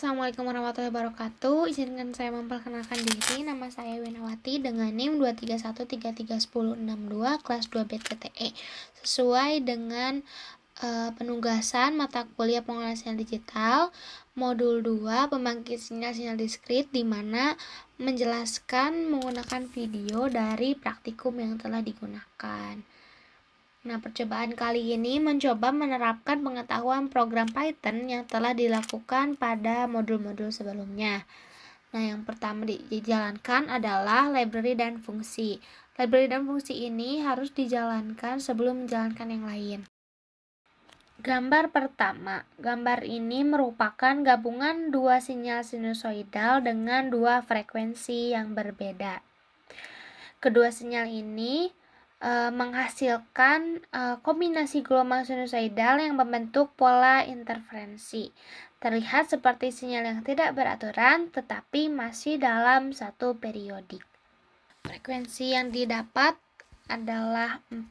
Assalamualaikum warahmatullahi wabarakatuh. Izinkan saya memperkenalkan diri. Nama saya Winawati dengan NIM 231331062 kelas 2 BTTE. Sesuai dengan penugasan mata kuliah pengolahan sinyal digital modul 2 pembangkit sinyal diskrit, di mana menjelaskan menggunakan video dari praktikum yang telah digunakan. Nah, percobaan kali ini mencoba menerapkan pengetahuan program Python yang telah dilakukan pada modul-modul sebelumnya. Nah, yang pertama dijalankan adalah library dan fungsi. Library dan fungsi ini harus dijalankan sebelum menjalankan yang lain. Gambar pertama. Gambar ini merupakan gabungan dua sinyal sinusoidal dengan dua frekuensi yang berbeda. Kedua sinyal ini menghasilkan kombinasi gelombang sinusoidal yang membentuk pola interferensi. Terlihat seperti sinyal yang tidak beraturan tetapi masih dalam satu periodik. Frekuensi yang didapat adalah 4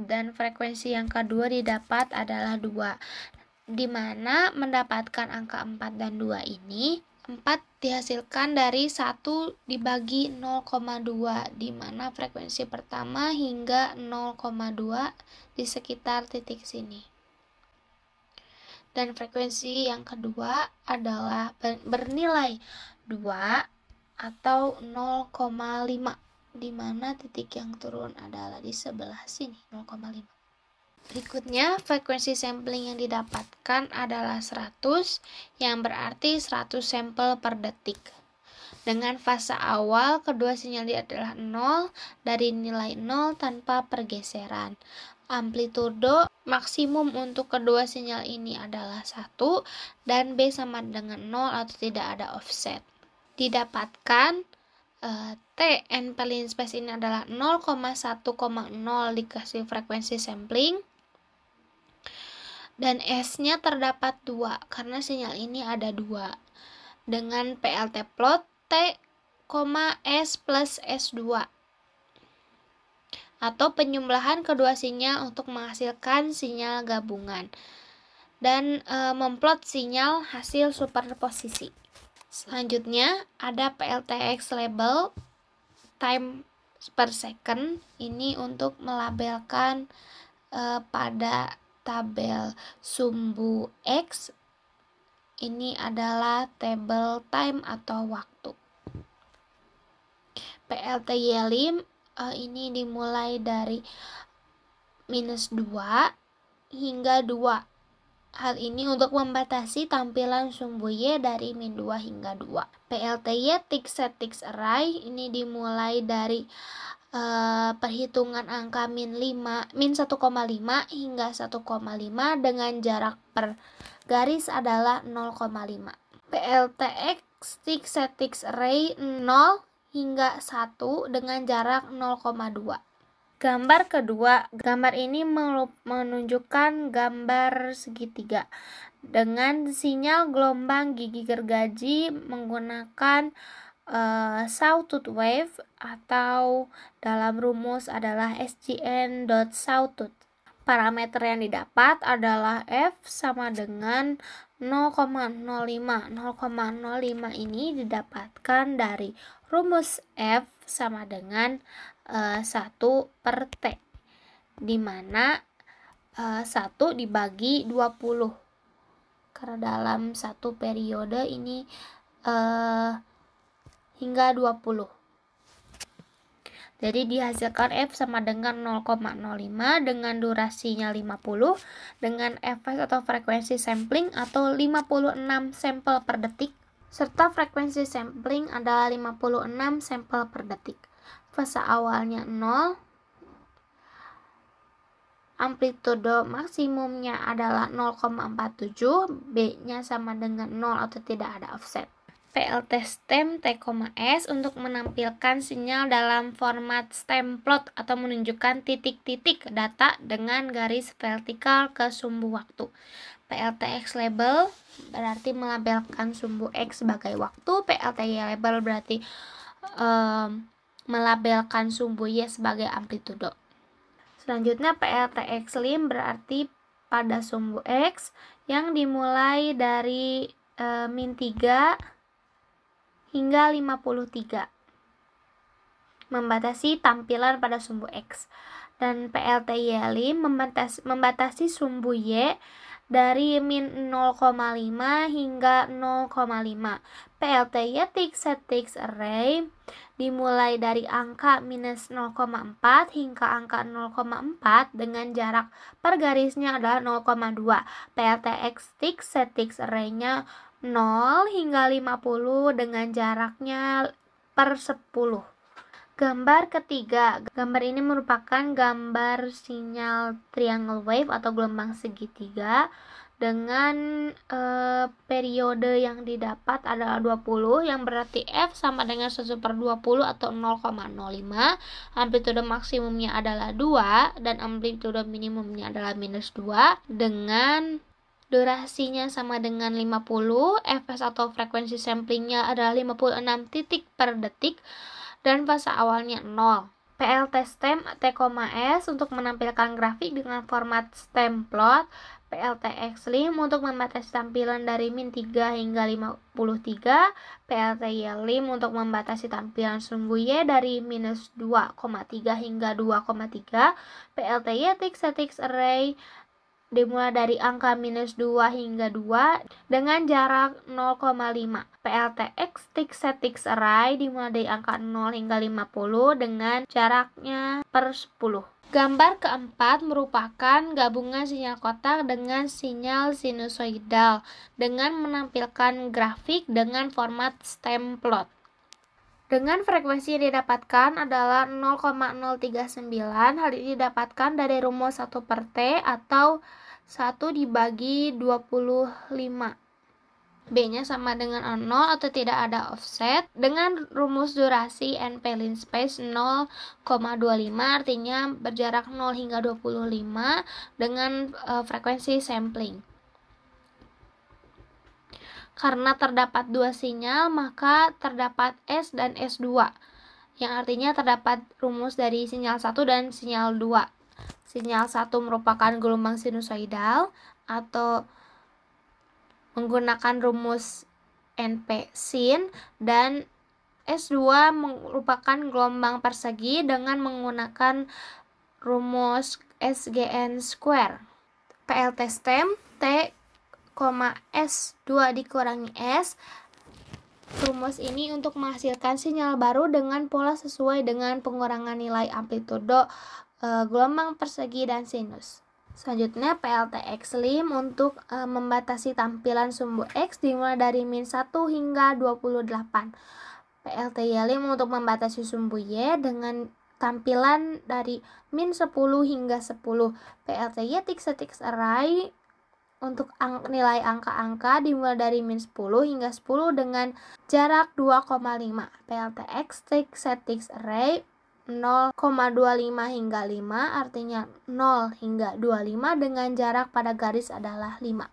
dan frekuensi yang kedua didapat adalah 2. Di mana mendapatkan angka 4 dan 2 ini 4 dihasilkan dari 1 dibagi 0,2, di mana frekuensi pertama hingga 0,2 di sekitar titik sini. Dan frekuensi yang kedua adalah bernilai 2 atau 0,5, di mana titik yang turun adalah di sebelah sini, 0,5. Berikutnya, frekuensi sampling yang didapatkan adalah 100, yang berarti 100 sampel per detik. Dengan fase awal, kedua sinyal adalah 0 dari nilai 0 tanpa pergeseran. Amplitudo maksimum untuk kedua sinyal ini adalah 1 dan B sama dengan 0 atau tidak ada offset. Didapatkan T, N Pelin space ini adalah 0,1,0 dikasih frekuensi sampling. Dan S-nya terdapat 2 karena sinyal ini ada 2. Dengan PLT plot T, S plus S2 atau penjumlahan kedua sinyal untuk menghasilkan sinyal gabungan dan memplot sinyal hasil superposisi. Selanjutnya ada PLTX label time per second, ini untuk melabelkan pada tabel sumbu X. Ini adalah tabel time atau waktu. PLTY ini dimulai dari -2 hingga 2. Hal ini untuk membatasi tampilan sumbu Y dari -2 hingga 2. PLTY tick set tick array ini dimulai dari perhitungan angka -1,5 hingga 1,5 dengan jarak per garis adalah 0,5. PLTX tick set tick array 0 hingga 1 dengan jarak 0,2. Gambar kedua, gambar ini menunjukkan gambar segitiga dengan sinyal gelombang gigi gergaji menggunakan sawtooth wave atau dalam rumus adalah SGN.sawtooth. Parameter yang didapat adalah F sama dengan 0,05. 0,05 ini didapatkan dari rumus F sama dengan 1 per T, di mana 1 dibagi 20 karena dalam satu periode ini hingga 20. Jadi dihasilkan F sama dengan 0,05 dengan durasinya 50 dengan fs atau frekuensi sampling atau 56 sampel per detik, serta frekuensi sampling adalah 56 sampel per detik. Fase awalnya 0, amplitudo maksimumnya adalah 0,47, B-nya sama dengan 0 atau tidak ada offset. PLT stem T, S untuk menampilkan sinyal dalam format stem plot atau menunjukkan titik-titik data dengan garis vertikal ke sumbu waktu. PLTX label berarti melabelkan sumbu X sebagai waktu. PLTY label berarti melabelkan sumbu Y sebagai amplitudo. Selanjutnya PLTX lim berarti pada sumbu X yang dimulai dari min 3 hingga 53. Membatasi tampilan pada sumbu X. Dan PLT-Y5 membatasi sumbu Y dari min 0,5 hingga 0,5. PLT-Y6 array dimulai dari angka minus 0,4 hingga angka 0,4 dengan jarak per garisnya adalah 0,2. PLT-X6 array-nya 0 hingga 50 dengan jaraknya per 10. Gambar ketiga. Gambar ini merupakan gambar sinyal triangle wave atau gelombang segitiga dengan periode yang didapat adalah 20, yang berarti F sama dengan 1/20 atau 0,05. Amplitude maksimumnya adalah 2 dan amplitude minimumnya adalah minus 2 dengan durasinya sama dengan 50. Fs atau frekuensi samplingnya adalah 56 titik per detik dan fase awalnya 0. PLT stem T,S untuk menampilkan grafik dengan format stem plot. PLT X5 untuk membatasi tampilan dari min 3 hingga 53. PLT Y5 untuk membatasi tampilan sumbu Y dari minus 2,3 hingga 2,3. PLT Y6 array dimulai dari angka minus 2 hingga 2 dengan jarak 0,5. PLT X6 array dimulai dari angka 0 hingga 50 dengan jaraknya per 10. Gambar keempat merupakan gabungan sinyal kotak dengan sinyal sinusoidal dengan menampilkan grafik dengan format stem plot. Dengan frekuensi yang didapatkan adalah 0,039. Hal ini didapatkan dari rumus 1 per T atau 1 dibagi 25. B-nya sama dengan 0 atau tidak ada offset. Dengan rumus durasi NP line space 0,25 artinya berjarak 0 hingga 25 dengan frekuensi sampling. Karena terdapat dua sinyal, maka terdapat S dan S2, yang artinya terdapat rumus dari sinyal 1 dan sinyal 2. Sinyal 1 merupakan gelombang sinusoidal atau menggunakan rumus NP sin, dan S2 merupakan gelombang persegi dengan menggunakan rumus SGN square. PLT stem T, S2 dikurangi S. Rumus ini untuk menghasilkan sinyal baru dengan pola sesuai dengan pengurangan nilai amplitudo gelombang persegi dan sinus. Selanjutnya PLT X5 untuk membatasi tampilan sumbu X dimulai dari min 1 hingga 28. PLT Y5 untuk membatasi sumbu Y dengan tampilan dari min 10 hingga 10. PLT Y6 array untuk nilai angka-angka dimulai dari min 10 hingga 10 dengan jarak 2,5. PLT X6 array 0,25 hingga 5 artinya 0 hingga 25 dengan jarak pada garis adalah 5.